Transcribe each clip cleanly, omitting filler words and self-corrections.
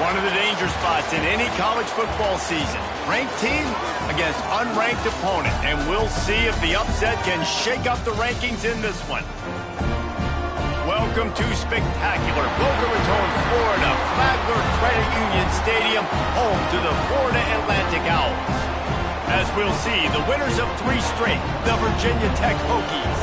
One of the danger spots in any college football season. Ranked team against unranked opponent. And we'll see if the upset can shake up the rankings in this one. Welcome to spectacular Boca Raton, Florida, Flagler Credit Union Stadium, home to the Florida Atlantic Owls. As we'll see, the winners of 3 straight, the Virginia Tech Hokies,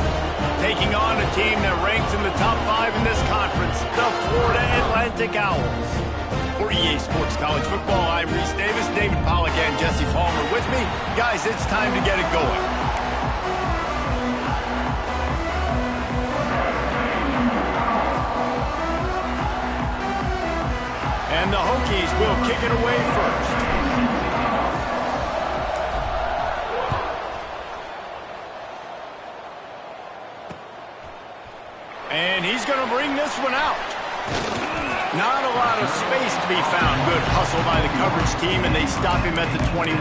taking on a team that ranks in the top 5 in this conference, the Florida Atlantic Owls. For EA Sports College Football, I'm Reese Davis, David Pollack, and Jesse Palmer with me. Guys, it's time to get it going. And the Hokies will kick it away first. And he's going to bring this one out. Not a lot of space to be found. Good hustle by the coverage team, and they stop him at the 21.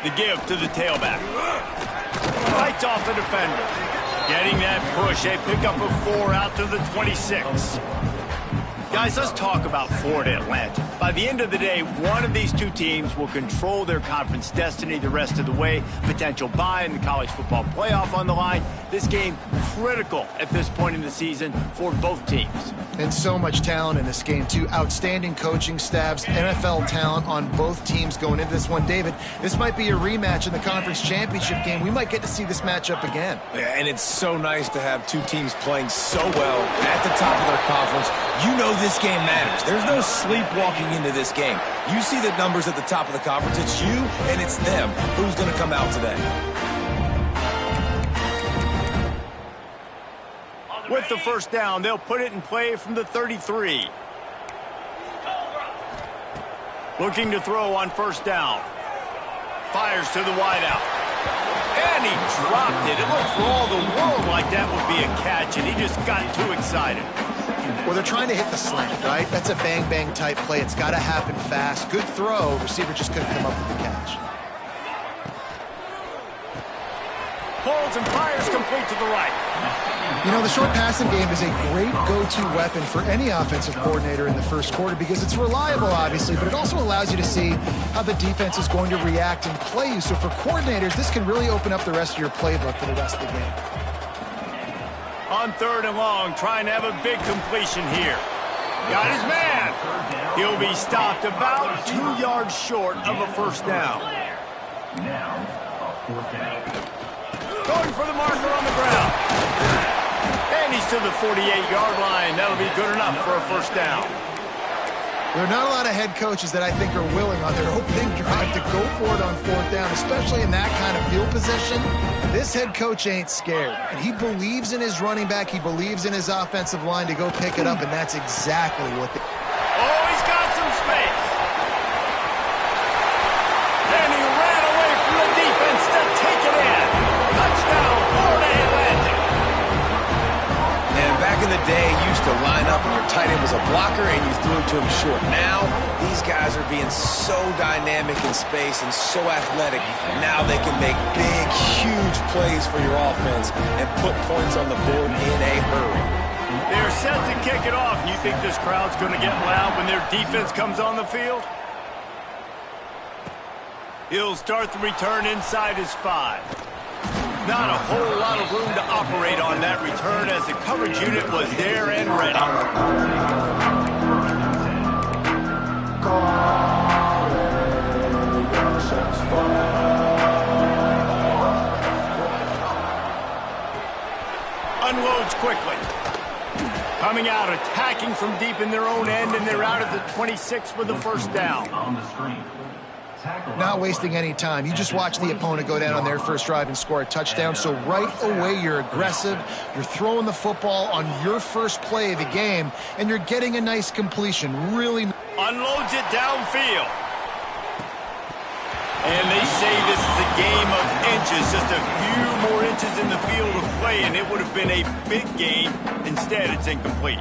The give to the tailback. Fights off the defender. Getting that push, a pickup of 4 out to the 26. Guys, let's talk about Florida Atlantic. By the end of the day, one of these two teams will control their conference destiny the rest of the way. Potential bye in the college football playoff on the line. This game critical at this point in the season for both teams. And so much talent in this game, too. Outstanding coaching staffs, NFL talent on both teams going into this one. David, this might be a rematch in the conference championship game. We might get to see this matchup again. Yeah, and it's so nice to have two teams playing so well at the top of their conference. You know this game matters. There's no sleepwalking into this game. You see the numbers at the top of the conference. It's you and it's them. Who's going to come out today? With the first down, they'll put it in play from the 33. Looking to throw on first down. Fires to the wideout. And he dropped it. It looked for all the world like that would be a catch, and he just got too excited. Well, they're trying to hit the slant, right? That's a bang-bang type play. It's got to happen fast. Good throw. Receiver just couldn't come up with the catch. Pulls and fires complete to the right. You know, the short passing game is a great go-to weapon for any offensive coordinator in the first quarter because it's reliable, obviously, but it also allows you to see how the defense is going to react and play you. So for coordinators, this can really open up the rest of your playbook for the rest of the game. On 3rd and long, trying to have a big completion here. Got his man. He'll be stopped about 2 yards short of a first down. Going for the marker on the ground. And he's to the 48-yard line. That'll be good enough for a first down. There are not a lot of head coaches that I think are willing on their opening drive to go for it on 4th down, especially in that kind of field position. This head coach ain't scared, and he believes in his running back. He believes in his offensive line to go pick it up, and that's exactly what they... Oh, he's got some space. And he ran away from the defense to take it in. Touchdown, Florida Atlantic. And back in the day, you used to line up and your tight end was a blocker and you threw it to him short. Now, these guys are being so dynamic in space and so athletic. Now they can make big, huge plays for your offense and put points on the board in a hurry. They're set to kick it off. You think this crowd's going to get loud when their defense comes on the field? He'll start the return inside his 5. Not a whole lot of room to operate on that return as the coverage unit was there and ready. Unloads quickly. Coming out, attacking from deep in their own end, and they're out at the 26 with the first down. On the screen. Not wasting any time. You just watch the opponent go down on their first drive and score a touchdown. So right away, you're aggressive. You're throwing the football on your first play of the game, and you're getting a nice completion. Really unloads it downfield. And they say this is a game of inches, just a few more inches in the field of play, and it would have been a big gain. Instead, it's incomplete.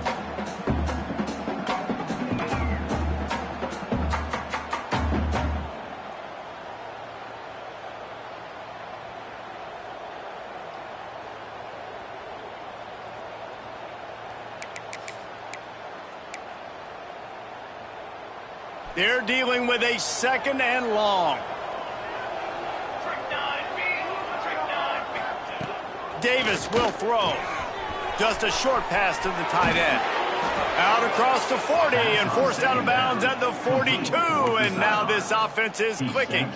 They're dealing with a 2nd and long. Davis will throw. Just a short pass to the tight end. Out across the 40 and forced out of bounds at the 42. And now this offense is clicking.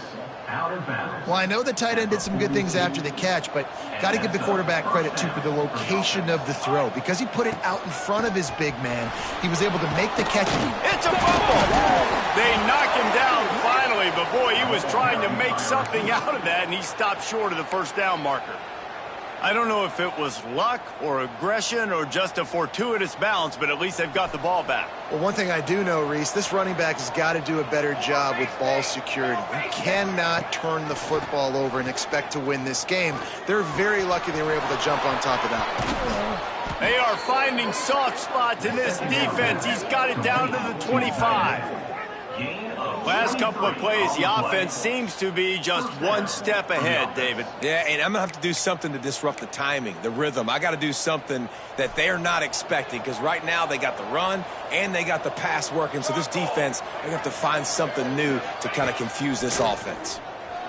Well, I know the tight end did some good things after the catch, but got to give the quarterback credit, too, for the location of the throw. Because he put it out in front of his big man, he was able to make the catch. It's a fumble! They knock him down finally, but boy, he was trying to make something out of that, and he stopped short of the first down marker. I don't know if it was luck or aggression or just a fortuitous bounce, but at least they've got the ball back. Well, one thing I do know, Reese, this running back has got to do a better job with ball security. You cannot turn the football over and expect to win this game. They're very lucky they were able to jump on top of that. They are finding soft spots in this defense. He's got it down to the 25. Last couple of plays, the offense seems to be just one step ahead, David. Yeah, and I'm going to have to do something to disrupt the timing, the rhythm. I got to do something that they're not expecting, because right now they got the run and they got the pass working. So this defense, they're going to have to find something new to kind of confuse this offense.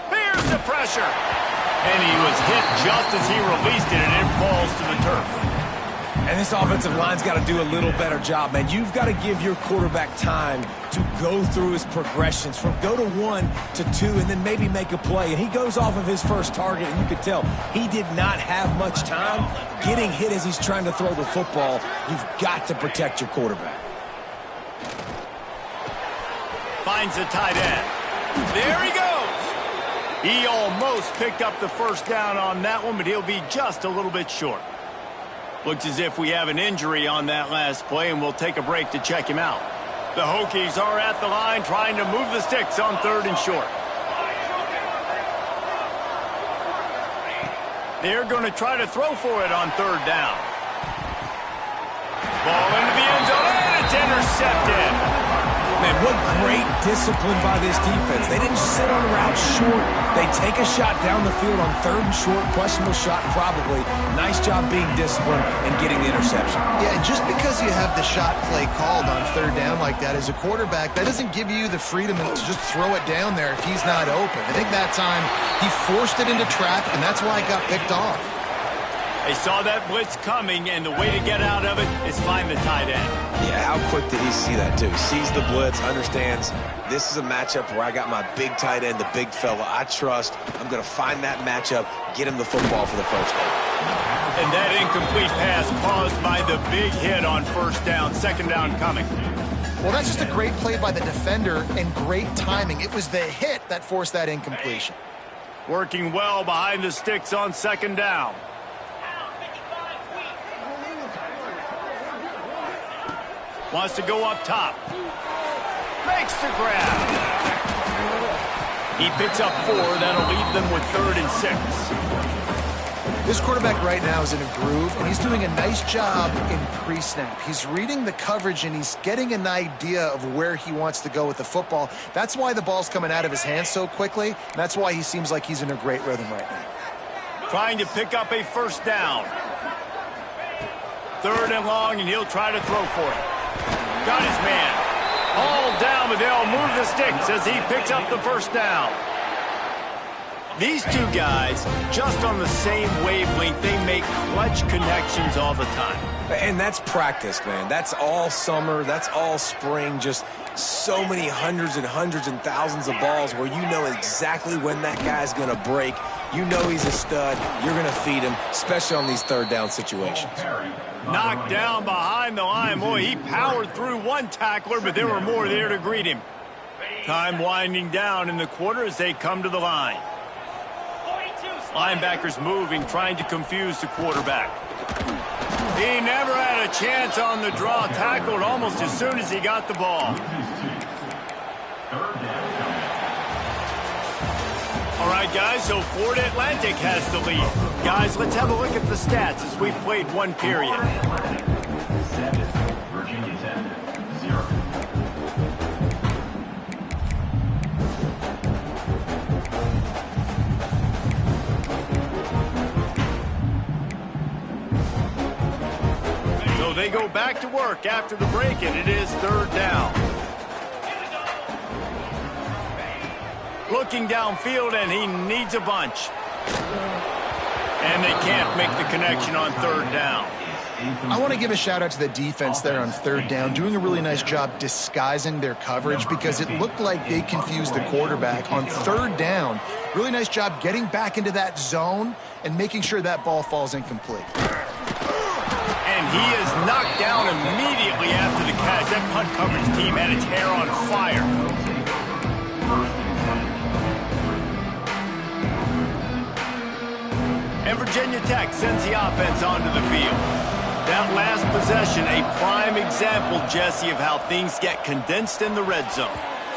Here's the pressure. And he was hit just as he released it, and it falls to the turf. And this offensive line's got to do a little better job, man. You've got to give your quarterback time to go through his progressions from go to 1 to 2 and then maybe make a play. And he goes off of his first target, and you could tell he did not have much time getting hit as he's trying to throw the football. You've got to protect your quarterback. Finds the tight end. There he goes. He almost picked up the first down on that one, but he'll be just a little bit short. Looks as if we have an injury on that last play, and we'll take a break to check him out. The Hokies are at the line trying to move the sticks on 3rd and short. They're going to try to throw for it on 3rd down. Ball into the end zone, and it's intercepted. Man, what great discipline by this defense. They didn't sit on routes short. They take a shot down the field on 3rd and short. Questionable shot, probably. Nice job being disciplined and getting the interception. Yeah, and just because you have the shot play called on 3rd down like that as a quarterback, that doesn't give you the freedom to just throw it down there if he's not open. I think that time he forced it into traffic, and that's why it got picked off. They saw that blitz coming, and the way to get out of it is find the tight end. Yeah, how quick did he see that, too? Sees the blitz, understands this is a matchup where I got my big tight end, the big fella I trust. I'm going to find that matchup, get him the football for the first down. And that incomplete pass caused by the big hit on 1st down, 2nd down coming. Well, that's just a great play by the defender and great timing. It was the hit that forced that incompletion. Working well behind the sticks on 2nd down. Wants to go up top. Makes the grab. He picks up 4. That'll leave them with 3rd and 6. This quarterback right now is in a groove, and he's doing a nice job in pre-snap. He's reading the coverage, and he's getting an idea of where he wants to go with the football. That's why the ball's coming out of his hands so quickly, and that's why he seems like he's in a great rhythm right now. Trying to pick up a 1st down. 3rd and long, and he'll try to throw for it. Got his man. All down, but they'll move the sticks as he picks up the 1st down. These two guys, just on the same wavelength, they make clutch connections all the time. And that's practice, man. That's all summer. That's all spring. Just so many hundreds and thousands of balls where you know exactly when that guy's going to break. You know he's a stud. You're going to feed him, especially on these 3rd down situations. Knocked down behind the line. Boy, he powered through one tackler, but there were more there to greet him. Time winding down in the quarter as they come to the line. Linebackers moving, trying to confuse the quarterback. He never had a chance on the draw. Tackled almost as soon as he got the ball. All right, guys, so Florida Atlantic has the lead. Guys, let's have a look at the stats as we've played one period. Virginia Tech, 0. So they go back to work after the break, and it is 3rd down. Looking downfield, and he needs a bunch. And they can't make the connection on third down. I want to give a shout out to the defense there on third down, doing a really nice job disguising their coverage because it looked like they confused the quarterback on third down. Really nice job getting back into that zone and making sure that ball falls incomplete. And he is knocked down immediately after the catch. That punt coverage team had its hair on fire. And Virginia Tech sends the offense onto the field. That last possession, a prime example, Jesse, of how things get condensed in the red zone.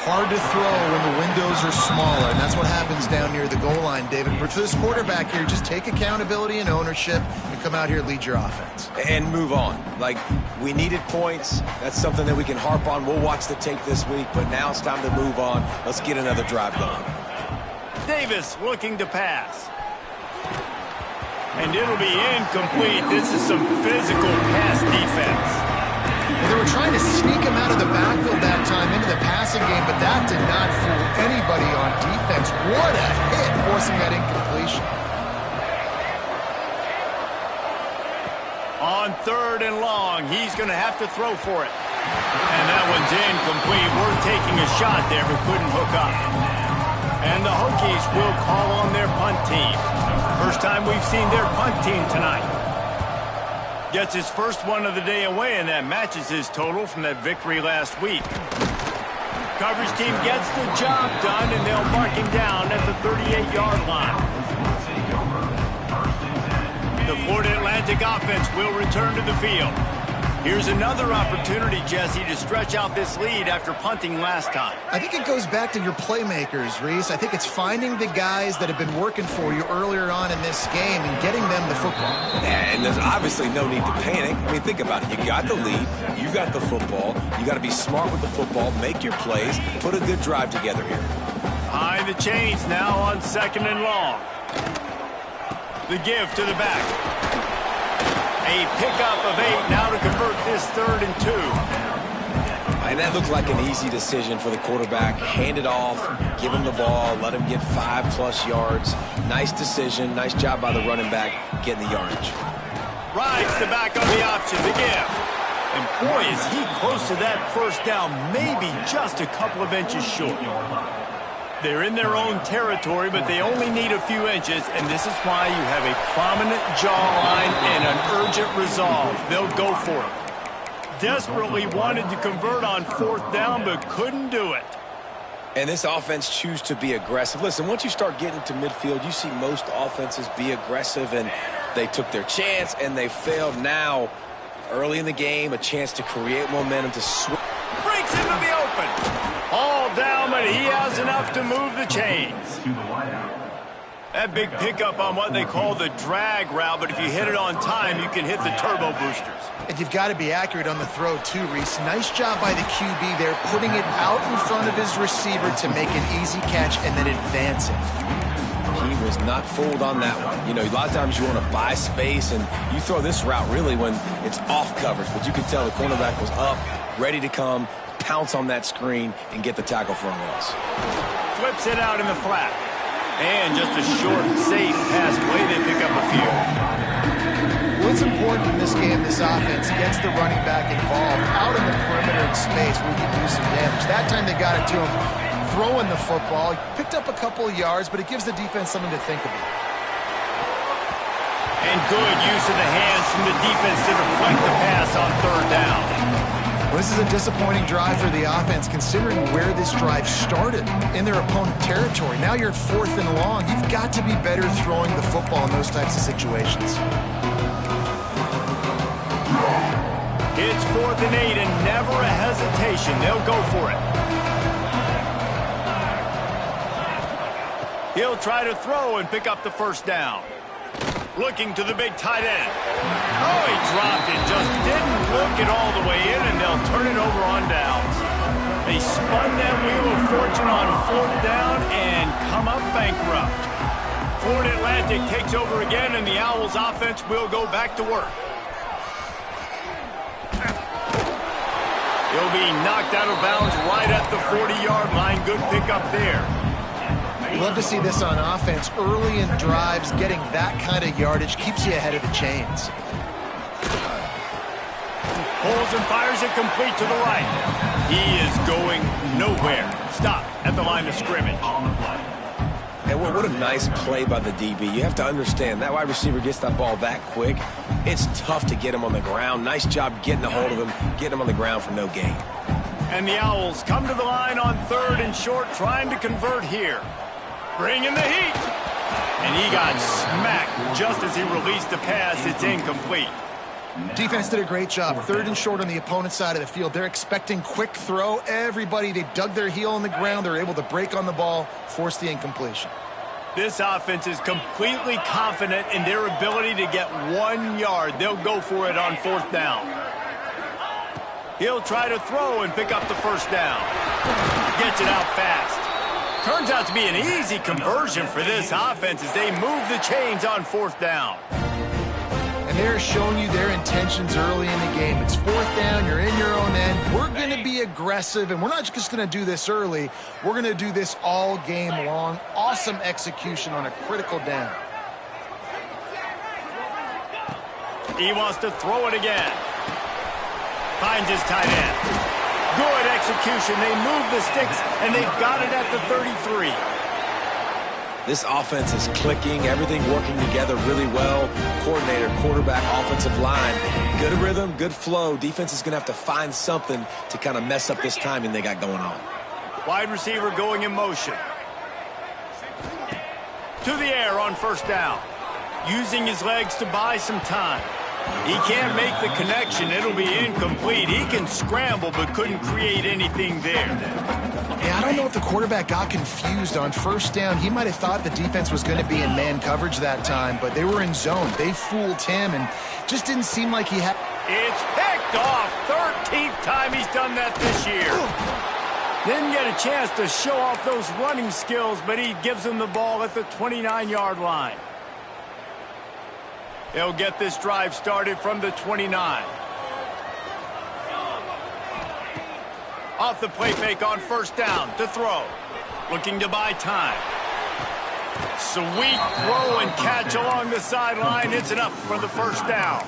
Hard to throw when the windows are smaller, and that's what happens down near the goal line, David. But for this quarterback here, just take accountability and ownership and come out here and lead your offense. And move on. Like, we needed points. That's something that we can harp on. We'll watch the tape this week, but now it's time to move on. Let's get another drive going. Davis looking to pass. And it'll be incomplete. This is some physical pass defense. Well, they were trying to sneak him out of the backfield that time into the passing game, but that did not fool anybody on defense. What a hit, forcing that incompletion. On third and long, he's going to have to throw for it. And that one's incomplete. We're taking a shot there, but couldn't hook up. And the Hokies will call on their punt team. First time we've seen their punt team tonight. Gets his first one of the day away, and that matches his total from that victory last week. Coverage team gets the job done, and they'll mark him down at the 38-yard line. The Florida Atlantic offense will return to the field. Here's another opportunity, Jesse, to stretch out this lead after punting last time. I think it goes back to your playmakers, Reese. I think it's finding the guys that have been working for you earlier on in this game and getting them the football. Yeah, and there's obviously no need to panic. I mean, think about it. You got the lead. You got the football. You got to be smart with the football. Make your plays. Put a good drive together here. High the chains now on second and long. The give to the back. A pickup of 8 now to convert this 3rd and 2. And that looked like an easy decision for the quarterback. Hand it off, give him the ball, let him get 5+ yards. Nice decision. Nice job by the running back getting the yardage. Rides the back on the option, the give. And boy, is he close to that first down, maybe just a couple of inches short. They're in their own territory, but they only need a few inches, and this is why you have a prominent jawline and an urgent resolve. They'll go for it. Desperately wanted to convert on 4th down, but couldn't do it. And this offense choose to be aggressive. Listen, once you start getting to midfield, you see most offenses be aggressive, and they took their chance, and they failed. Now, early in the game, a chance to create momentum to switch. Breaks into the open. All down, but he has enough to move the chains. That big pickup on what they call the drag route, but if you hit it on time, you can hit the turbo boosters. And you've got to be accurate on the throw, too, Reese. Nice job by the QB there, putting it out in front of his receiver to make an easy catch and then advance it. He was not fooled on that one. You know, a lot of times you want to buy space, and you throw this route really when it's off coverage, but you can tell the cornerback was up, ready to come, pounce on that screen, and get the tackle for him else. Flips it out in the flat. And just a short, safe pass play, they pick up a few. What's important in this game, this offense gets the running back involved out in the perimeter in space where he can do some damage. That time they got it to him throwing the football. He picked up a couple of yards, but it gives the defense something to think about. And good use of the hands from the defense to deflect the pass on 3rd down. Well, this is a disappointing drive for the offense, considering where this drive started in their opponent territory. Now you're at 4th and long. You've got to be better throwing the football in those types of situations. It's 4th and 8, and never a hesitation. They'll go for it. He'll try to throw and pick up the 1st down. Looking to the big tight end. Oh, he dropped it. Just didn't look it all the way in, and they'll turn it over on downs. They spun that wheel of fortune on 4th down and come up bankrupt. Florida Atlantic takes over again, and the Owls offense will go back to work. He'll be knocked out of bounds right at the 40-yard line. Good pickup there. Love to see this on offense. Early in drives, getting that kind of yardage keeps you ahead of the chains. Pulls and fires it complete to the right. He is going nowhere. Stop at the line of scrimmage. And what a nice play by the DB. You have to understand, that wide receiver gets that ball that quick. It's tough to get him on the ground. Nice job getting a hold of him, getting him on the ground for no gain. And the Owls come to the line on 3rd and short, trying to convert here. Bringing the heat. And he got smacked just as he released the pass. It's incomplete. Defense did a great job. 3rd and short on the opponent's side of the field. They're expecting quick throw. Everybody, they dug their heel on the ground. They're able to break on the ball, force the incompletion. This offense is completely confident in their ability to get 1 yard. They'll go for it on 4th down. He'll try to throw and pick up the 1st down. Gets it out fast. Turns out to be an easy conversion for this offense as they move the chains on 4th down. And they're showing you their intentions early in the game. It's 4th down, you're in your own end. We're going to be aggressive, and we're not just going to do this early. We're going to do this all game long. Awesome execution on a critical down. He wants to throw it again. Finds his tight end. Good execution. They move the sticks, and they've got it at the 33. This offense is clicking, everything working together really well. Coordinator, quarterback, offensive line. Good rhythm, good flow. Defense is going to have to find something to kind of mess up this timing they got going on. Wide receiver going in motion. To the air on 1st down. Using his legs to buy some time. He can't make the connection. It'll be incomplete. He can scramble but couldn't create anything there. Yeah, I don't know if the quarterback got confused on 1st down. He might have thought the defense was going to be in man coverage that time, but they were in zone. They fooled him and just didn't seem like he had... It's picked off. 13th time he's done that this year. Didn't get a chance to show off those running skills, but he gives him the ball at the 29-yard line. He'll get this drive started from the 29. Off the play fake on 1st down to throw. Looking to buy time. Sweet throw and catch along the sideline. It's enough for the 1st down.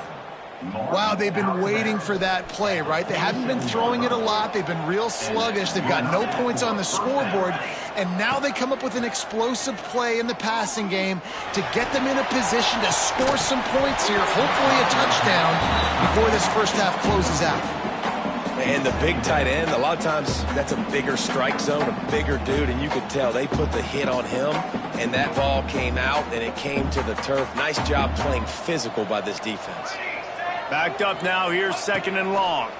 Wow, they've been waiting for that play, right? They haven't been throwing it a lot. They've been real sluggish. They've got no points on the scoreboard. And now they come up with an explosive play in the passing game to get them in a position to score some points here, hopefully a touchdown, before this 1st half closes out. And the big tight end, a lot of times that's a bigger strike zone, a bigger dude, and you could tell they put the hit on him, and that ball came out, and it came to the turf. Nice job playing physical by this defense. Backed up now, here's 2nd and long.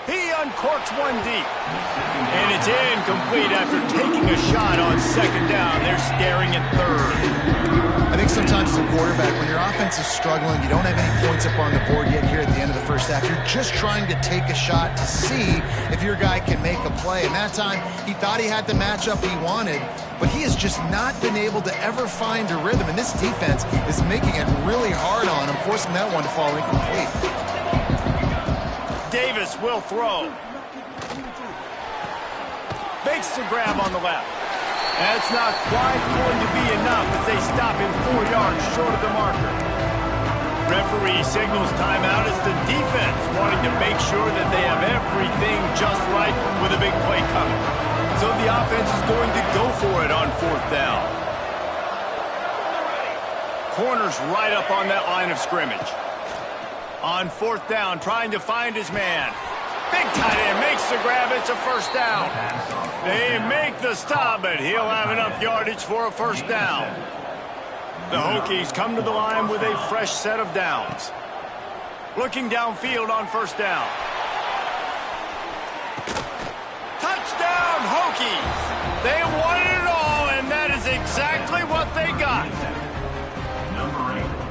He uncorks one deep. And it's incomplete after taking a shot on 2nd down. They're staring at 3rd. I think sometimes as a quarterback, when your offense is struggling, you don't have any points up on the board yet here at the end of the 1st half. You're just trying to take a shot to see if your guy can make a play. And that time, he thought he had the matchup he wanted, but he has just not been able to ever find a rhythm. And this defense is making it really hard on him, forcing that one to fall incomplete. Davis will throw. Makes the grab on the left. That's not quite going to be enough as they stop him 4 yards short of the marker. Referee signals timeout as the defense wanting to make sure that they have everything just right with a big play coming. So the offense is going to go for it on 4th down. Corner's right up on that line of scrimmage. On 4th down, trying to find his man. Big tight end makes the grab. It's a 1st down. They make the stop, but he'll have enough yardage for a 1st down. The Hokies come to the line with a fresh set of downs. Looking downfield on 1st down. Touchdown, Hokies! They wanted it all, and that is exactly what they got.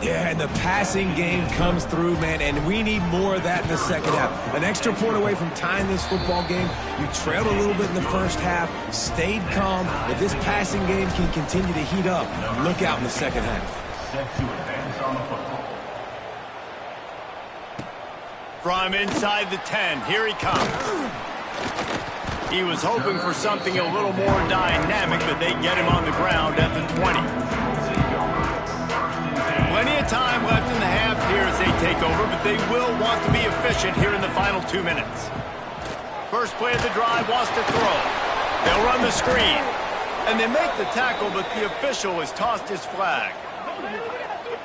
Yeah, and the passing game comes through, man, and we need more of that in the 2nd half. An extra point away from tying this football game. You trailed a little bit in the 1st half, stayed calm. If this passing game can continue to heat up, look out in the 2nd half. Set to advance on the football. From inside the 10, here he comes. He was hoping for something a little more dynamic, but they get him on the ground at the 20. Plenty of time left in the half here as they take over, but they will want to be efficient here in the final 2 minutes. First play of the drive wants to throw. They'll run the screen. And they make the tackle, but the official has tossed his flag.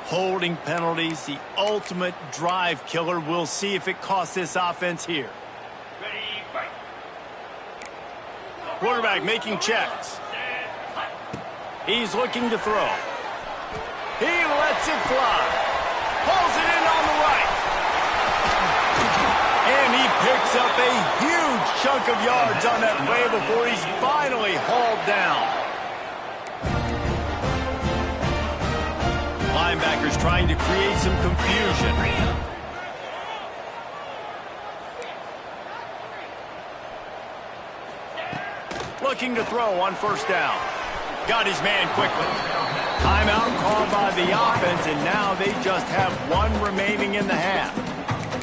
Holding penalties, the ultimate drive killer. We'll see if it costs this offense here. Quarterback making checks. He's looking to throw. He lets it fly. Pulls it in on the right. And he picks up a huge chunk of yards on that play before he's finally hauled down. Linebackers trying to create some confusion. Looking to throw on first down. Got his man quickly. Timeout called by the offense, and now they just have one remaining in the half.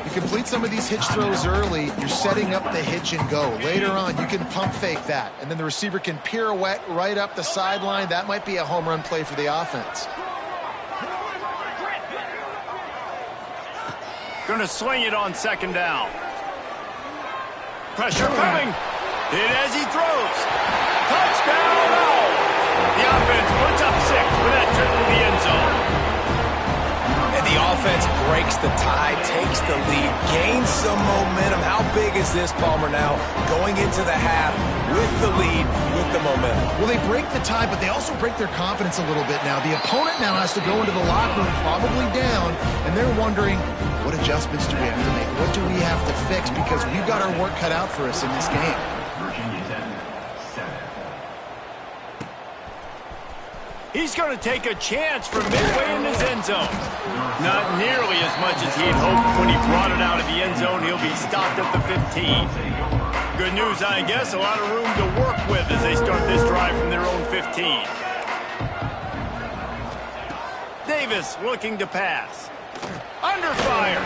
You complete some of these hitch throws early, you're setting up the hitch and go. Later on, you can pump fake that, and then the receiver can pirouette right up the sideline. That might be a home run play for the offense. Going to sling it on second down. Pressure coming. Hit as he throws. Touchdown! Oh! The offense puts up 6 for that trip to the end zone. And the offense breaks the tie, takes the lead, gains some momentum. How big is this, Palmer, now going into the half with the lead, with the momentum? Well, they break the tie, but they also break their confidence a little bit now. The opponent now has to go into the locker room probably down, and they're wondering, what adjustments do we have to make? What do we have to fix? Because we've got our work cut out for us in this game. He's going to take a chance from midway in his end zone. Not nearly as much as he'd hoped when he brought it out of the end zone. He'll be stopped at the 15. Good news, I guess. A lot of room to work with as they start this drive from their own 15. Davis looking to pass. Under fire.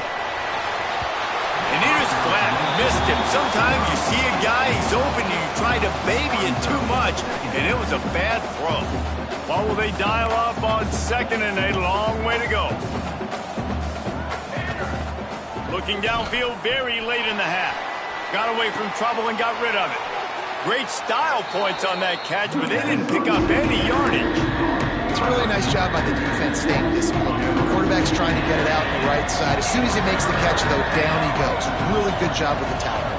And he just flat missed him. Sometimes you see a guy, he's open, and you try to baby it too much, and it was a bad throw. What will they dial up on second, and a long way to go. Looking downfield very late in the half. Got away from trouble and got rid of it. Great style points on that catch, but they didn't pick up any yardage. It's a really nice job by the defense staying disciplined here. The quarterback's trying to get it out on the right side. As soon as he makes the catch, though, down he goes. Really good job with the tackle.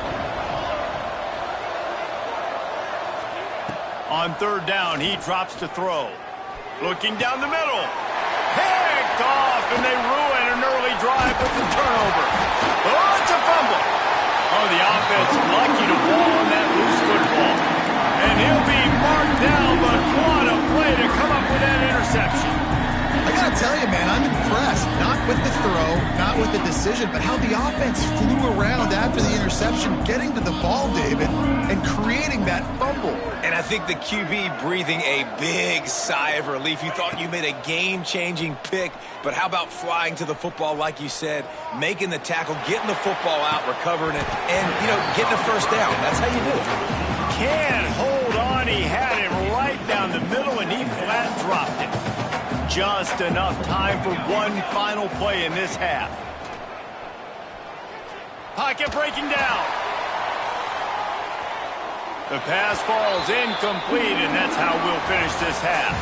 On third down, he drops to throw. Looking down the middle. Picked off, and they ruin an early drive with the turnover. Oh, it's a fumble. Oh, the offense lucky to fall on that loose football. And he'll be marked down, but what a play to come up with that interception. I got to tell you, man, I'm impressed. Not with the throw, not with the decision, but how the offense flew around after the interception, getting to the ball, David, and creating that fumble. And I think the QB breathing a big sigh of relief. You thought you made a game-changing pick, but how about flying to the football, like you said, making the tackle, getting the football out, recovering it, and, getting a first down. That's how you do it. Can't hold on. He had it right down the middle, and he flat dropped it. Just enough time for one final play in this half. Pocket breaking down. The pass falls incomplete, and that's how we'll finish this half.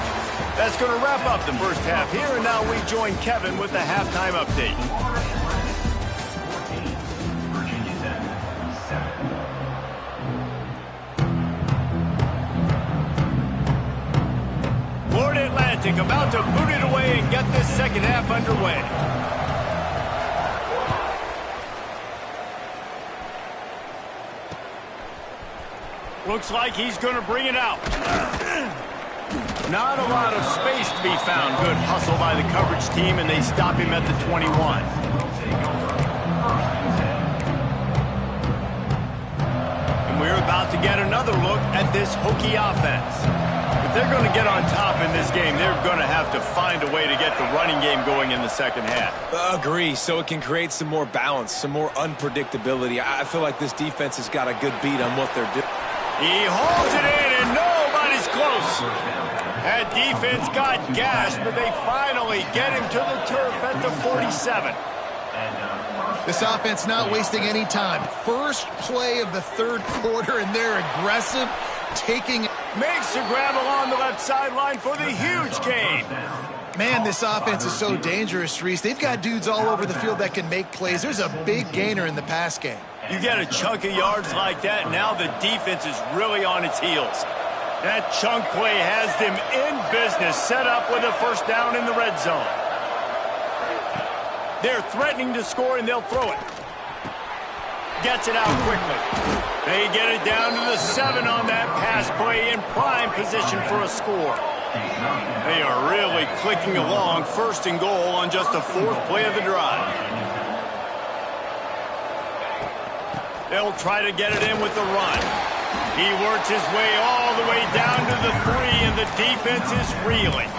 That's going to wrap up the first half here, and now we join Kevin with the halftime update. Florida Atlantic about to boot it away and get this second half underway. Looks like he's going to bring it out. Not a lot of space to be found. Good hustle by the coverage team, and they stop him at the 21. And we're about to get another look at this Hokie offense. If they're going to get on top in this game, they're going to have to find a way to get the running game going in the second half. Agree, so it can create some more balance, some more unpredictability. I feel like this defense has got a good beat on what they're doing. He holds it in, and nobody's close. That defense got gashed, but they finally get him to the turf at the 47. This offense not wasting any time. First play of the third quarter, and they're aggressive, taking... Makes the grab along the left sideline for the huge gain. Man, this offense is so dangerous, Reese. They've got dudes all over the field that can make plays. There's a big gainer in the pass game. You get a chunk of yards like that, now the defense is really on its heels. That chunk play has them in business, set up with a first down in the red zone. They're threatening to score, and they'll throw it. Gets it out quickly. They get it down to the 7 on that pass play, in prime position for a score. They are really clicking along, first and goal on just the 4th play of the drive. They'll try to get it in with the run. He works his way all the way down to the 3, and the defense is reeling.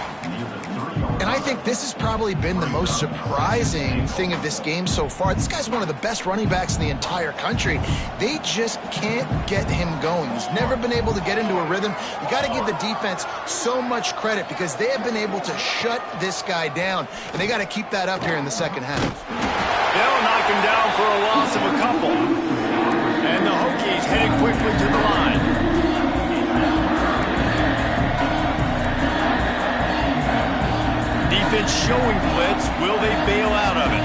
And I think this has probably been the most surprising thing of this game so far. This guy's one of the best running backs in the entire country. They just can't get him going. He's never been able to get into a rhythm. You got to give the defense so much credit because they have been able to shut this guy down, and they got to keep that up here in the second half. They'll knock him down for a loss of a couple. And the Hokies headed quickly to the line. Defense showing blitz. Will they bail out of it?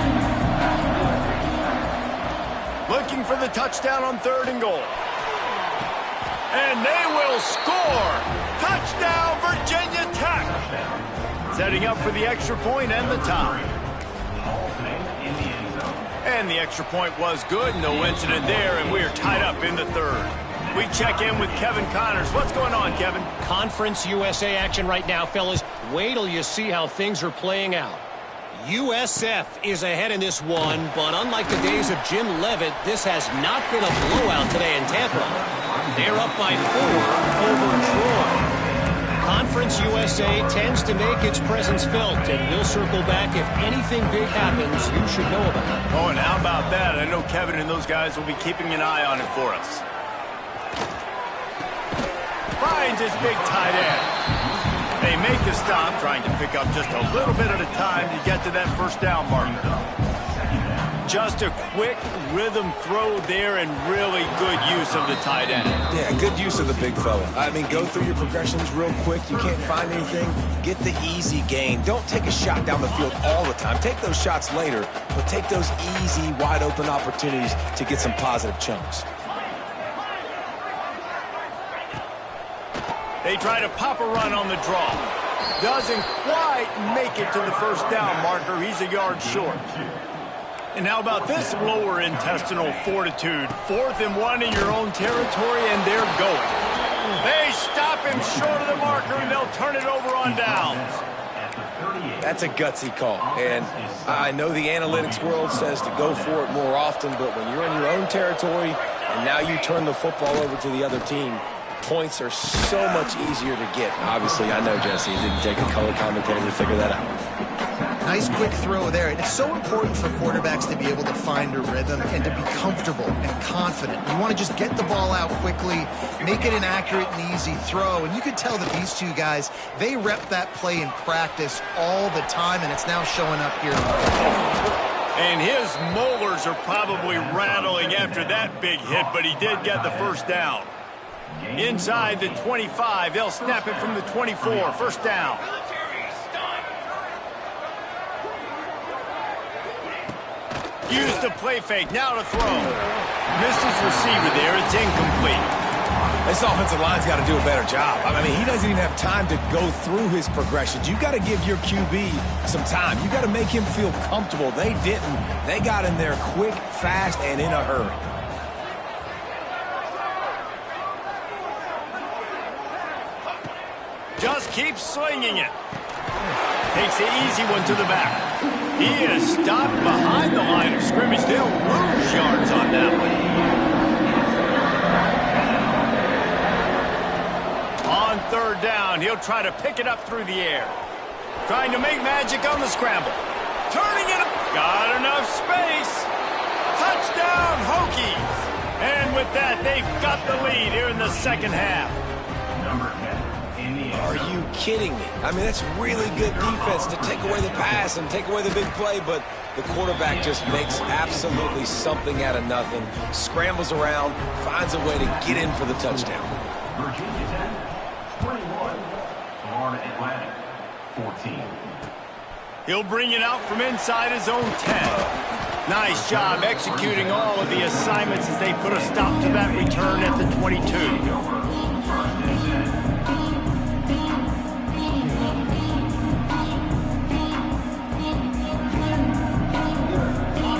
Looking for the touchdown on 3rd and goal. And they will score. Touchdown, Virginia Tech. Setting up for the extra point and the tie. And the extra point was good. No incident there, and we are tied up in the 3rd. We check in with Kevin Connors. What's going on, Kevin? Conference USA action right now, fellas. Wait till you see how things are playing out. USF is ahead in this one, but unlike the days of Jim Leavitt, this has not been a blowout today in Tampa. They're up by 4 over Troy. Conference USA tends to make its presence felt, and we'll circle back if anything big happens you should know about. Oh, and how about that? I know Kevin and those guys will be keeping an eye on it for us. Finds his big tight end. They make a stop, trying to pick up just a little bit at a time to get to that first down marker. Just a quick rhythm throw there and really good use of the tight end. Yeah, good use of the big fella. I mean, go through your progressions real quick. You can't find anything. Get the easy gain. Don't take a shot down the field all the time. Take those shots later, but take those easy, wide-open opportunities to get some positive chunks. They try to pop a run on the draw. Doesn't quite make it to the first down marker. He's a yard short. And how about this lower intestinal fortitude? 4th and 1 in your own territory, and they're going. They stop him short of the marker, and they'll turn it over on downs. That's a gutsy call. And I know the analytics world says to go for it more often, but when you're in your own territory and now you turn the football over to the other team, points are so much easier to get. Obviously, I know, Jesse, it didn't take a color commentator to figure that out. Nice quick throw there. And it's so important for quarterbacks to be able to find a rhythm and to be comfortable and confident. You want to just get the ball out quickly, make it an accurate and easy throw. And you could tell that these two guys, they rep that play in practice all the time, and it's now showing up here. And his molars are probably rattling after that big hit, but he did get the first down. Inside the 25, they'll snap it from the 24. First down. Use the play fake. Now to throw. Missed his receiver there. It's incomplete. This offensive line's got to do a better job. I mean, he doesn't even have time to go through his progressions. You got to give your QB some time. You got to make him feel comfortable. They didn't. They got in there quick, fast, and in a hurry. Just keeps slinging it. Takes the easy one to the back. He is stopped behind the line of scrimmage. They'll lose yards on that one. On 3rd down, he'll try to pick it up through the air. Trying to make magic on the scramble. Turning it up. Got enough space. Touchdown, Hokies. And with that, they've got the lead here in the second half. Number 10 in the end Are zone. you kidding me? I mean, that's really good defense to take away the pass and take away the big play, but the quarterback just makes absolutely something out of nothing, scrambles around, finds a way to get in for the touchdown. Virginia 10, 21. Florida Atlantic, 14. He'll bring it out from inside his own 10. Nice job executing all of the assignments as they put a stop to that return at the 22.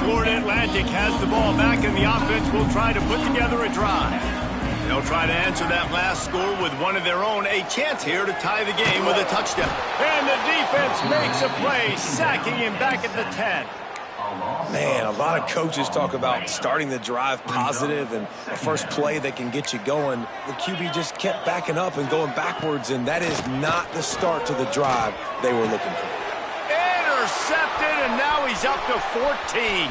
Florida Atlantic has the ball back, and the offense will try to put together a drive. They'll try to answer that last score with one of their own. A chance here to tie the game with a touchdown. And the defense makes a play, sacking him back at the 10. Man, a lot of coaches talk about starting the drive positive and a first play that can get you going. The QB just kept backing up and going backwards, and that is not the start to the drive they were looking for. Intercepted, and now he's up to 14.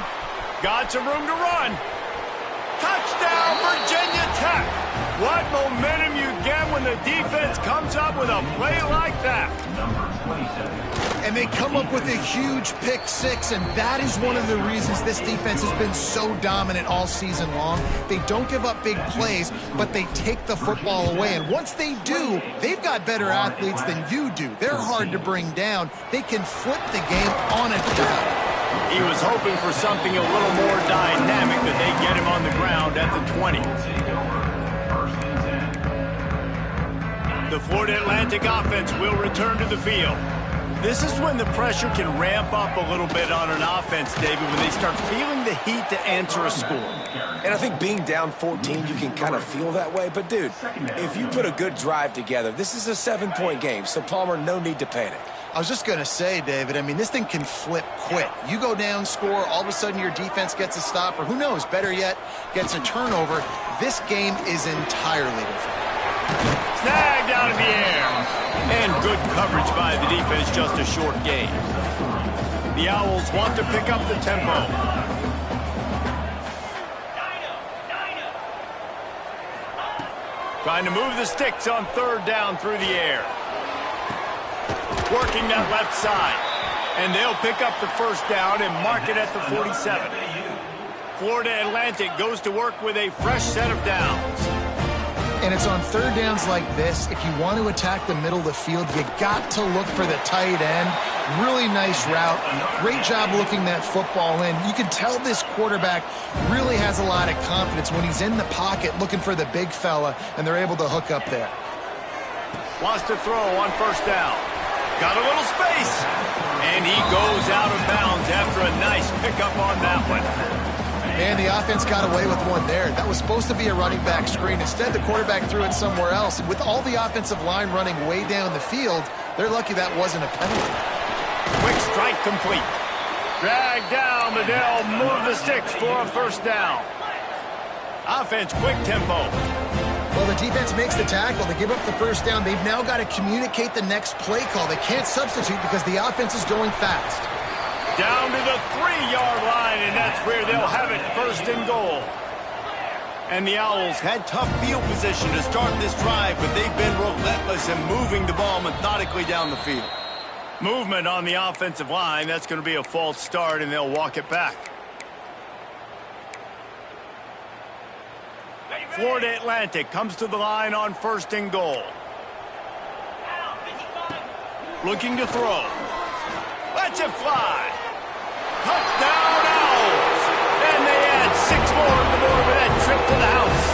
Got some room to run. Touchdown, Virginia Tech. What momentum you get when the defense comes up with a play like that. Number 27. And they come up with a huge pick six, and that is one of the reasons this defense has been so dominant all season long. They don't give up big plays, but they take the football away. And once they do, they've got better athletes than you do. They're hard to bring down. They can flip the game on a dime. He was hoping for something a little more dynamic, but they get him on the ground at the 20. The Florida Atlantic offense will return to the field. This is when the pressure can ramp up a little bit on an offense, David, when they start feeling the heat to answer a score. And I think being down 14, you can kind of feel that way. But, dude, if you put a good drive together, this is a 7-point game. So, Palmer, no need to panic. I was just going to say, David, I mean, this thing can flip quick. You go down, score, all of a sudden your defense gets a stop, or who knows, better yet, gets a turnover. This game is entirely different. Snagged out of the air. And good coverage by the defense, just a short gain. The Owls want to pick up the tempo. Trying to move the sticks on third down through the air. Working that left side. And they'll pick up the first down and mark it at the 47. Florida Atlantic goes to work with a fresh set of downs. And it's on third downs like this. If you want to attack the middle of the field, you got to look for the tight end. Really nice route. Great job looking that football in. You can tell this quarterback really has a lot of confidence when he's in the pocket looking for the big fella, and they're able to hook up there. Wants to throw on first down. Got a little space. And he goes out of bounds after a nice pickup on that one. Man, the offense got away with one there. That was supposed to be a running back screen. Instead, the quarterback threw it somewhere else. And with all the offensive line running way down the field, they're lucky that wasn't a penalty. Quick strike complete. Drag down, but they'll move the sticks for a first down. Offense, quick tempo. Well, the defense makes the tackle. They give up the first down. They've now got to communicate the next play call. They can't substitute because the offense is going fast. Down to the 3-yard line, and that's where they'll have it, first and goal. And the Owls had tough field position to start this drive, but they've been relentless in moving the ball methodically down the field. Movement on the offensive line, that's going to be a false start, and they'll walk it back. Florida Atlantic comes to the line on first and goal. Looking to throw. Lets it fly. Touchdown Owls! And they add 6 more on the board with that trip to the house.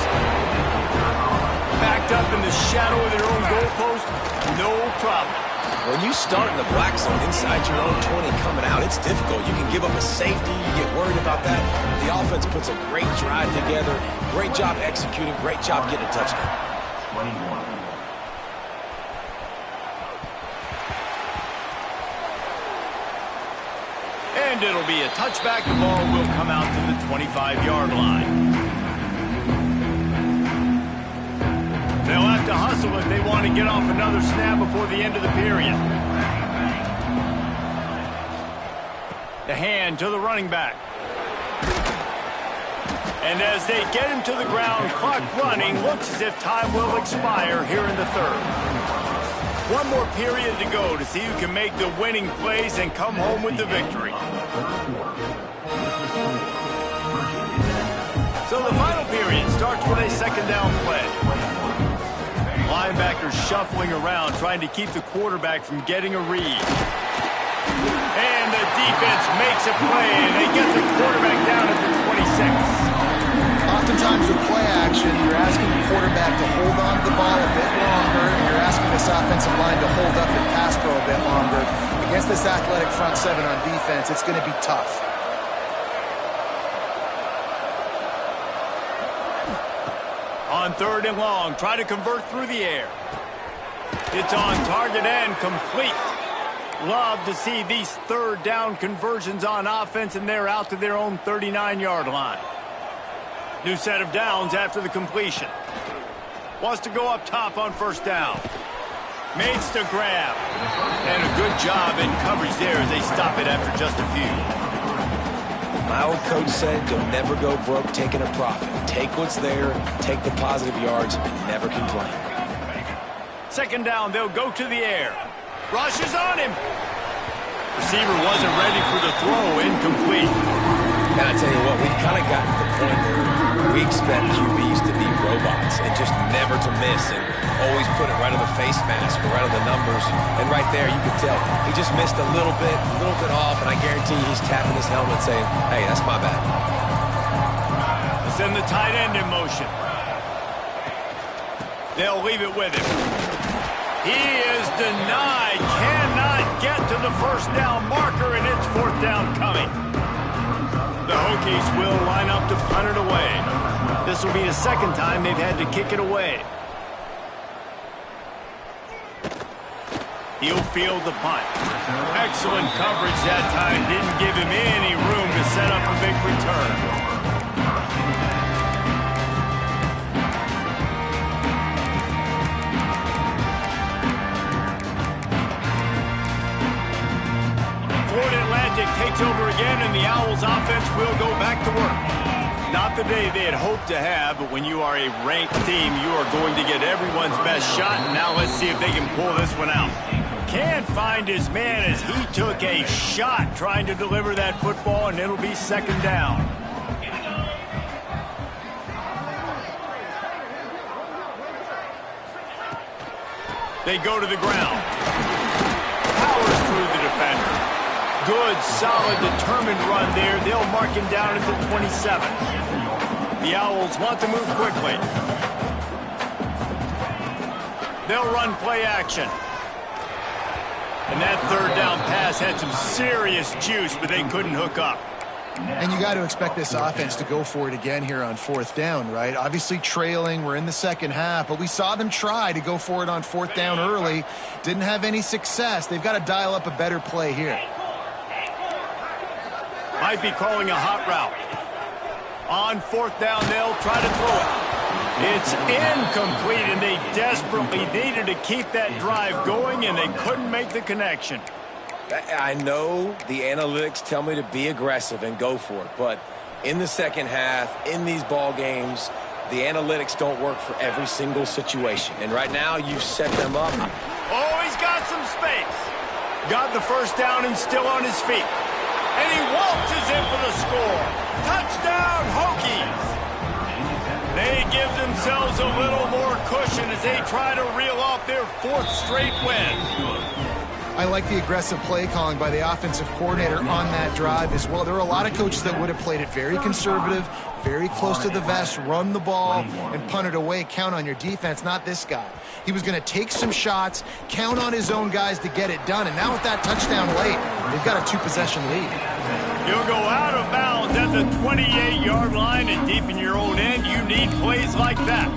Backed up in the shadow of their own goalpost, no problem. When you start in the black zone inside your own 20 coming out, it's difficult. You can give up a safety. You get worried about that. The offense puts a great drive together. Great job executing. Great job getting a touchdown. 21. And it'll be a touchback. The ball will come out to the 25-yard line. They'll have to hustle if they want to get off another snap before the end of the period. The hand to the running back. And as they get him to the ground, clock running, looks as if time will expire here in the third. One more period to go to see who can make the winning plays and come home with the victory. So the final period starts with a second down play. Linebackers shuffling around, trying to keep the quarterback from getting a read. And the defense makes a play, and they get the quarterback down at the 26. Oftentimes with play action, you're asking the quarterback to hold on to the ball a bit longer, and you're asking this offensive line to hold up and pass pro a bit longer. Against this athletic front seven on defense, it's going to be tough. On third and long, try to convert through the air. It's on target and complete. Love to see these third down conversions on offense, and they're out to their own 39-yard line. New set of downs after the completion. Wants to go up top on first down. Makes the grab. And a good job in coverage there as they stop it after just a few. My old coach said, you'll never go broke taking a profit. Take what's there, take the positive yards, and never complain. Second down, they'll go to the air. Rushes on him. Receiver wasn't ready for the throw, incomplete. And I tell you what, we've kind of gotten to the point where we expect QBs to be robots and just never to miss and always put it right on the face mask or right on the numbers. And right there, you can tell he just missed a little bit off, and I guarantee he's tapping his helmet saying, hey, that's my bad. Let's send the tight end in motion. They'll leave it with him. He is denied, cannot get to the first down marker, and it's fourth down coming. The Hokies will line up to punt it away. This will be the second time they've had to kick it away. He'll field the punt. Excellent coverage that time. Didn't give him any room to set up a big return. Takes over again, and the Owls offense will go back to work. Not the day they had hoped to have, but when you are a ranked team, you are going to get everyone's best shot. Now let's see if they can pull this one out. Can't find his man as he took a shot trying to deliver that football, and it'll be second down. They go to the ground. Powers through the defender. Good, solid, determined run there. They'll mark him down at the 27. The Owls want to move quickly. They'll run play action. And that third down pass had some serious juice, but they couldn't hook up. And you got to expect this offense to go for it again here on fourth down, right? Obviously trailing, we're in the second half, but we saw them try to go for it on fourth down early. Didn't have any success. They've got to dial up a better play here. Might be calling a hot route. On fourth down, they'll try to throw it. It's incomplete, and they desperately needed to keep that drive going, and they couldn't make the connection. I know the analytics tell me to be aggressive and go for it, but in the second half, in these ball games, the analytics don't work for every single situation. And right now, you've set them up. Oh, he's got some space. Got the first down and still on his feet. And he waltzes in for the score. Touchdown, Hokies. They give themselves a little more cushion as they try to reel off their fourth straight win. I like the aggressive play calling by the offensive coordinator on that drive as well. There are a lot of coaches that would have played it very conservative, very close to the vest, run the ball, and punt it away. Count on your defense, not this guy. He was going to take some shots, count on his own guys to get it done. And now with that touchdown late, they've got a two-possession lead. You'll go out of bounds at the 28-yard line, and deep in your own end, you need plays like that.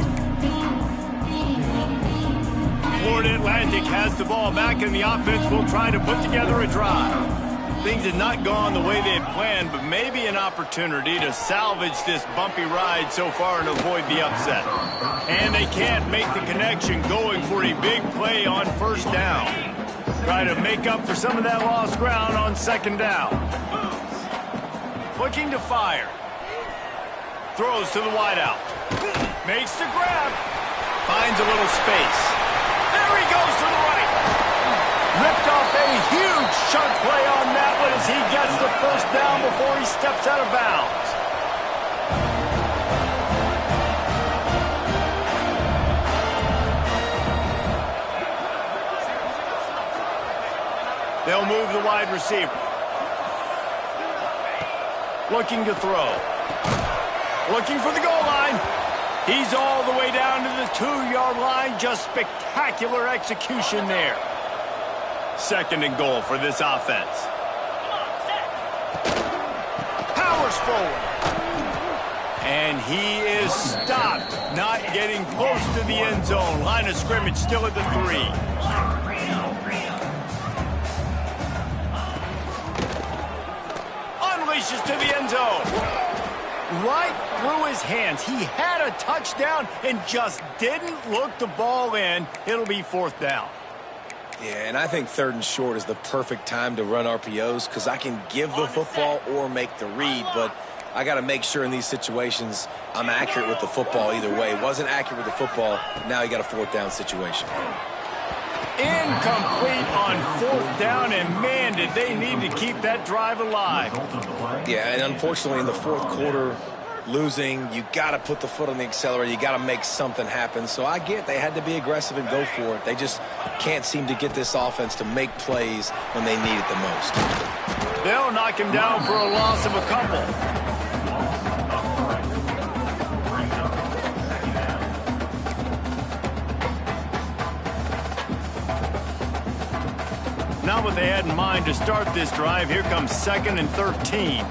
Florida Atlantic has the ball back, and the offense will try to put together a drive. Things had not gone the way they had planned, but maybe an opportunity to salvage this bumpy ride so far and avoid the upset. And they can't make the connection going for a big play on first down. Try to make up for some of that lost ground on second down. Looking to fire. Throws to the wideout. Makes the grab. Finds a little space. There he goes to the right. Ripped off a huge chunk play on that one as he gets the first down before he steps out of bounds. They'll move the wide receiver. Looking to throw. Looking for the goal line. He's all the way down to the 2-yard line. Just spectacular execution there. Second and goal for this offense. Powers forward. And he is stopped. Not getting close to the end zone. Line of scrimmage still at the 3. Unleashes to the end zone. Right through his hands. He had a touchdown and just didn't look the ball in. It'll be fourth down. Yeah, and I think third and short is the perfect time to run RPOs because I can give the football or make the read, but I got to make sure in these situations I'm accurate with the football either way. Wasn't accurate with the football, now you got a fourth down situation. Incomplete on fourth down, and man, did they need to keep that drive alive. Yeah, and unfortunately in the fourth quarter, losing, you got to put the foot on the accelerator. You got to make something happen. So I get they had to be aggressive and go for it. They just can't seem to get this offense to make plays when they need it the most. They'll knock him down for a loss of a couple. Not what they had in mind to start this drive. Here comes 2nd and 13.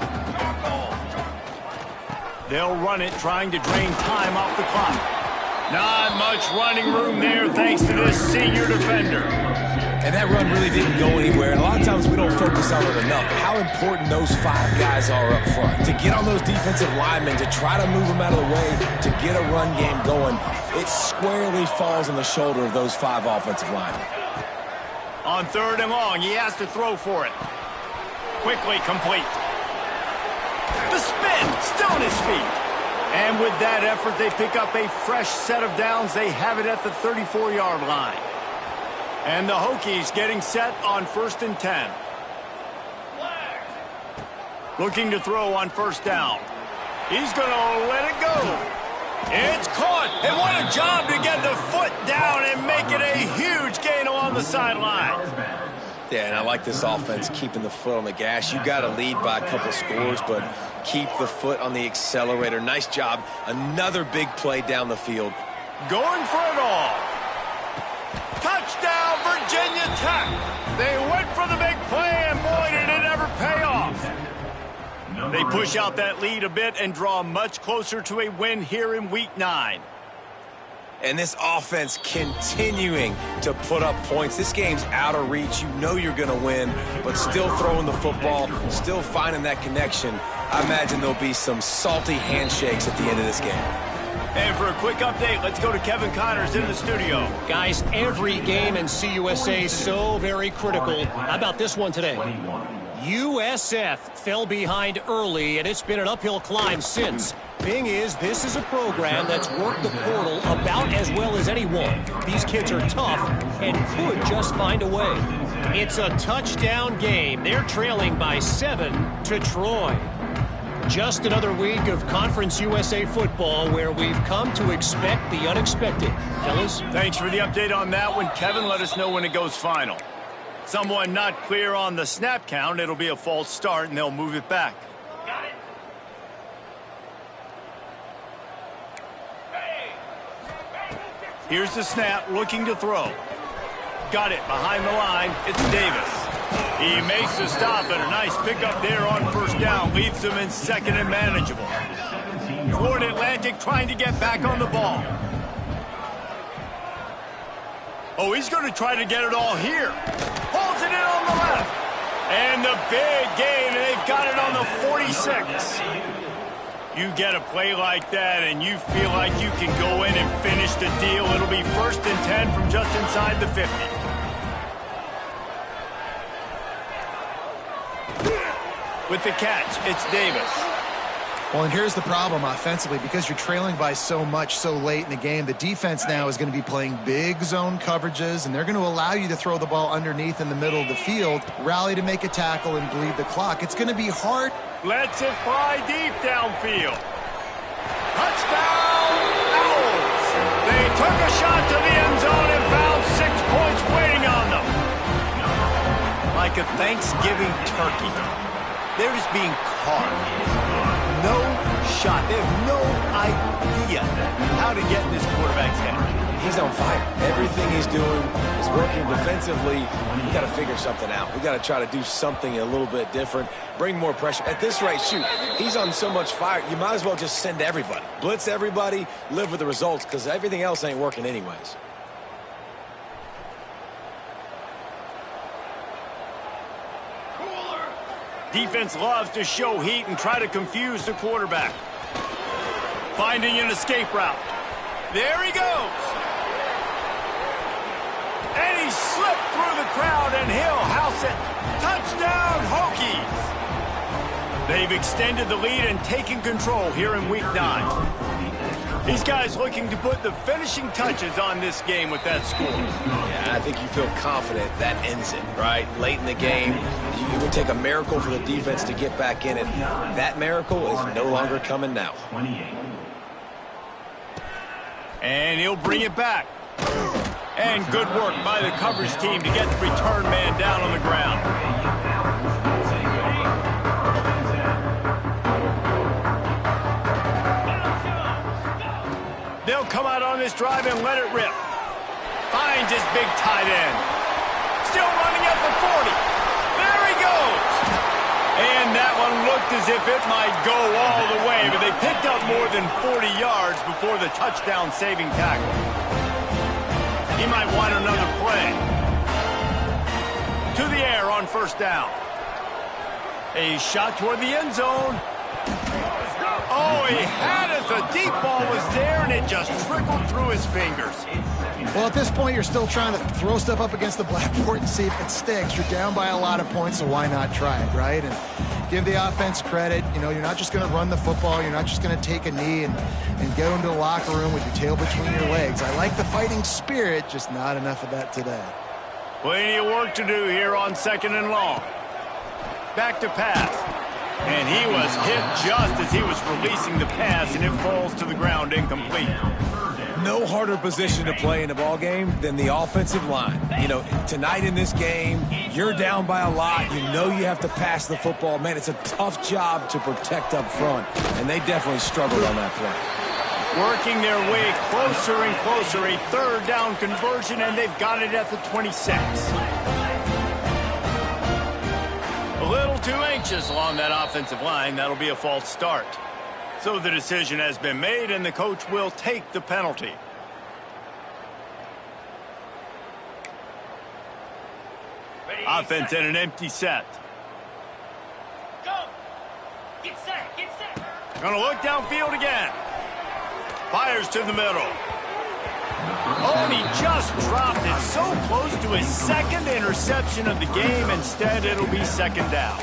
They'll run it, trying to drain time off the clock. Not much running room there thanks to this senior defender. And that run really didn't go anywhere. And a lot of times we don't focus on it enough. How important those 5 guys are up front. To get on those defensive linemen, to try to move them out of the way, to get a run game going, it squarely falls on the shoulder of those 5 offensive linemen. On 3rd and long, he has to throw for it. Quickly complete. The spin, still on his feet. And with that effort, they pick up a fresh set of downs. They have it at the 34-yard line. And the Hokies getting set on 1st and 10. Looking to throw on 1st down. He's going to let it go. It's caught, and what a job to get the foot down and make it a huge gain along the sideline. Yeah, and I like this offense keeping the foot on the gas. You got to lead by a couple scores, but keep the foot on the accelerator. Nice job. Another big play down the field. Going for it all. Touchdown, Virginia Tech. They went for the big play, and boy, did it ever pay off. They push out that lead a bit and draw much closer to a win here in Week 9. And this offense continuing to put up points. This game's out of reach. You know you're going to win, but still throwing the football, still finding that connection. I imagine there'll be some salty handshakes at the end of this game. And for a quick update, let's go to Kevin Connors in the studio. Guys, every game in CUSA is so very critical. How about this one today? USF fell behind early, and it's been an uphill climb since. Thing is, this is a program that's worked the portal about as well as anyone. These kids are tough and could just find a way. It's a touchdown game. They're trailing by 7 to Troy. Just another week of Conference USA football where we've come to expect the unexpected. Fellas? Thanks for the update on that one. Kevin, let us know when it goes final. Someone not clear on the snap count. It'll be a false start, and they'll move it back. Here's the snap, looking to throw. Got it behind the line. It's Davis. He makes the stop, and a nice pickup there on 1st down. Leaves them in 2nd and manageable. Florida Atlantic trying to get back on the ball. Oh, he's going to try to get it all here. Holds it in on the left. And the big gain, and they've got it on the 46. You get a play like that, and you feel like you can go in and finish the deal. It'll be 1st and 10 from just inside the 50. With the catch, it's Davis. Well, and here's the problem offensively. Because you're trailing by so much so late in the game, the defense now is going to be playing big zone coverages, and they're going to allow you to throw the ball underneath in the middle of the field, rally to make a tackle, and bleed the clock. It's going to be hard. Lets it fly deep downfield. Touchdown, Owls! They took a shot to the end zone and found 6 points waiting on them. Like a Thanksgiving turkey, they're just being carved. No shot. They have no idea how to get in this quarterback's head. He's on fire. Everything he's doing is working defensively. We got to figure something out. We got to try to do something a little bit different, bring more pressure. At this rate, shoot, he's on so much fire, you might as well just send everybody. Blitz everybody, live with the results, because everything else ain't working anyways. Defense loves to show heat and try to confuse the quarterback. Finding an escape route. There he goes. And he slipped through the crowd, and he'll house it. Touchdown, Hokies. They've extended the lead and taken control here in Week 9. These guys looking to put the finishing touches on this game with that score. Yeah, I think you feel confident that ends it, right? Late in the game, it would take a miracle for the defense to get back in it. That miracle is no longer coming now. 28. And he'll bring it back. And good work by the coverage team to get the return man down on the ground. They'll come out on this drive and let it rip. Finds his big tight end. Still running at the 40. There he goes. And that one looked as if it might go all the way, but they picked up more than 40 yards before the touchdown-saving tackle. He might want another play. To the air on first down. A shot toward the end zone. Oh, he had it. The deep ball was there, and it just trickled through his fingers. Well, at this point, you're still trying to throw stuff up against the blackboard and see if it sticks. You're down by a lot of points, so why not try it, right? And give the offense credit. You know, you're not just going to run the football. You're not just going to take a knee and go into the locker room with your tail between your legs. I like the fighting spirit, just not enough of that today. Plenty of work to do here on 2nd and long. Back to pass. And he was hit just as he was releasing the pass, and it falls to the ground incomplete. No harder position to play in a ball game than the offensive line. You know, tonight in this game, you're down by a lot. You know you have to pass the football. Man, it's a tough job to protect up front, and they definitely struggled on that play. Working their way closer and closer, a 3rd down conversion, and they've got it at the 26. A little too anxious along that offensive line. That'll be a false start. So the decision has been made, and the coach will take the penalty. Offense in an empty set. Go! Get set! Get set! Gonna look downfield again. Fires to the middle. Oh, he just dropped it so close to his 2nd interception of the game. Instead, it'll be 2nd down.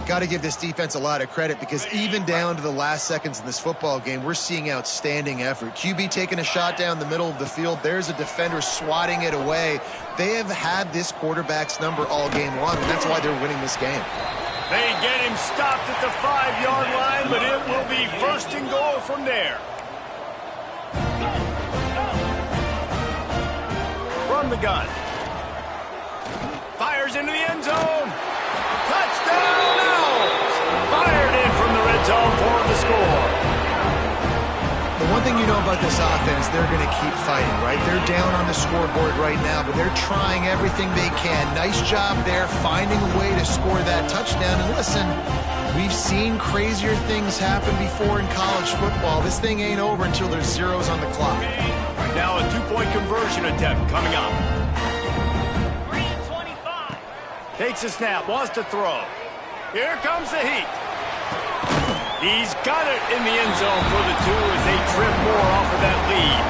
Got to give this defense a lot of credit, because even down to the last seconds in this football game, we're seeing outstanding effort. QB taking a shot down the middle of the field. There's a defender swatting it away. They have had this quarterback's number all game long, and that's why they're winning this game. They get him stopped at the 5-yard line, but it will be 1st and goal from there. From the gun. Fires into the end zone. Touchdown, Owls! Fired in from the red zone for the score. The one thing you know about this offense, they're going to keep fighting, right? They're down on the scoreboard right now, but they're trying everything they can. Nice job there, finding a way to score that touchdown. And listen, we've seen crazier things happen before in college football. This thing ain't over until there's zeros on the clock. Now a 2-point conversion attempt coming up. 25. Takes a snap, wants to throw. Here comes the heat. He's got it in the end zone for the 2 as they trim more off of that lead.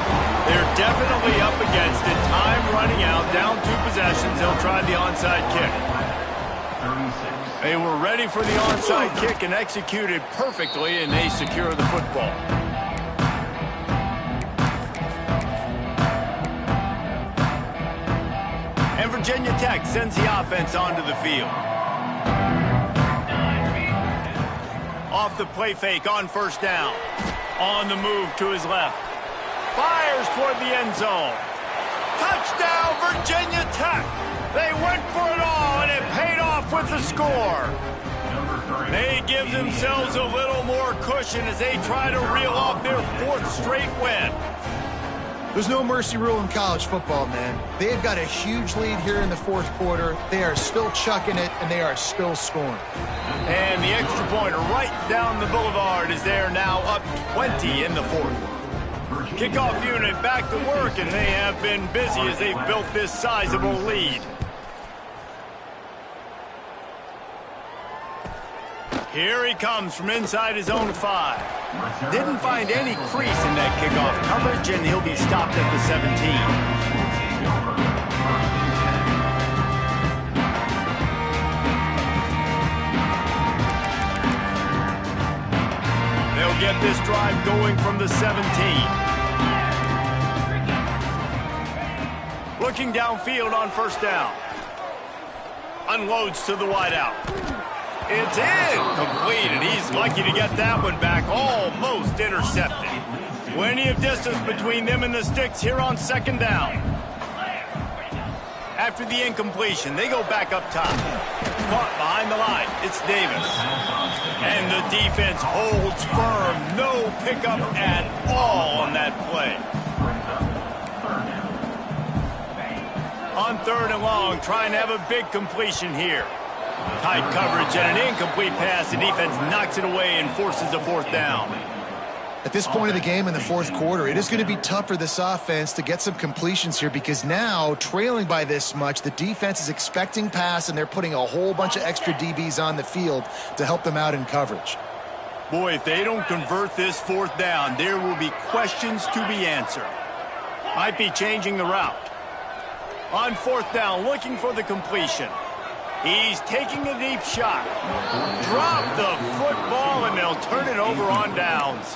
They're definitely up against it. Time running out, down 2 possessions. They'll try the onside kick. 36. They were ready for the onside kick and executed perfectly, and they secure the football. And Virginia Tech sends the offense onto the field. Off the play fake on first down. On the move to his left. Fires toward the end zone. Touchdown, Virginia Tech. They went for it all, and it paid off with the score. They give themselves a little more cushion as they try to reel off their 4th straight win. There's no mercy rule in college football, man. They've got a huge lead here in the 4th quarter. They are still chucking it, and they are still scoring. And the extra pointer right down the boulevard is there now, up 20 in the 4th. Kickoff unit back to work, and they have been busy as they've built this sizable lead. Here he comes from inside his own 5. Didn't find any crease in that kickoff coverage, and he'll be stopped at the 17. They'll get this drive going from the 17. Looking downfield on first down. Unloads to the wideout. It's incomplete, and he's lucky to get that one back, almost intercepted. Plenty of distance between them and the sticks here on second down. After the incompletion, they go back up top. Caught behind the line, it's Davis. And the defense holds firm. No pickup at all on that play. On 3rd and long, trying to have a big completion here. Tight coverage and an incomplete pass. The defense knocks it away and forces a 4th down. At this point of the game in the 4th quarter, it is going to be tough for this offense to get some completions here because now, trailing by this much, the defense is expecting pass, and they're putting a whole bunch of extra DBs on the field to help them out in coverage. Boy, if they don't convert this 4th down, there will be questions to be answered. Might be changing the route. On 4th down, looking for the completion. He's taking a deep shot. Drop the football, and they'll turn it over on downs.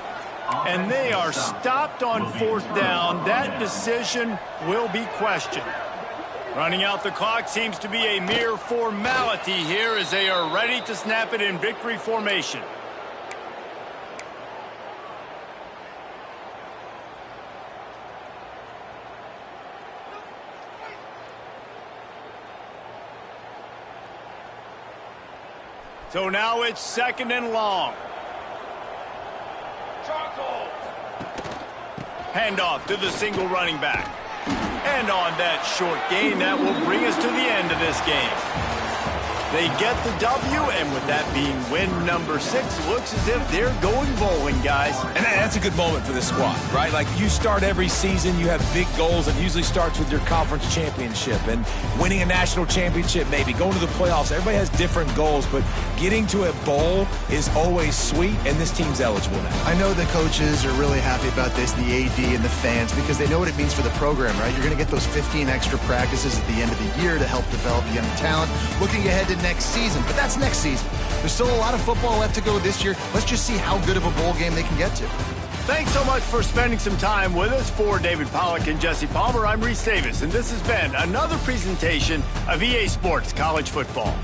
And they are stopped on 4th down. That decision will be questioned. Running out the clock seems to be a mere formality here as they are ready to snap it in victory formation. So now it's 2nd and long. Handoff to the single running back. And on that short gain, that will bring us to the end of this game. They get the W, and with that being win number 6, looks as if they're going bowling, guys. And that's a good moment for this squad, right? Like, you start every season, you have big goals. It usually starts with your conference championship and winning a national championship, maybe going to the playoffs. Everybody has different goals, but getting to a bowl is always sweet, and this team's eligible now. I know the coaches are really happy about this, the AD and the fans, because they know what it means for the program, right? You're going to get those 15 extra practices at the end of the year to help develop young talent. Looking ahead to next season, but that's next season. There's still a lot of football left to go this year. Let's just see how good of a bowl game they can get to. Thanks so much for spending some time with us. For David Pollack and Jesse Palmer, I'm Reese Davis, and this has been another presentation of EA Sports College Football.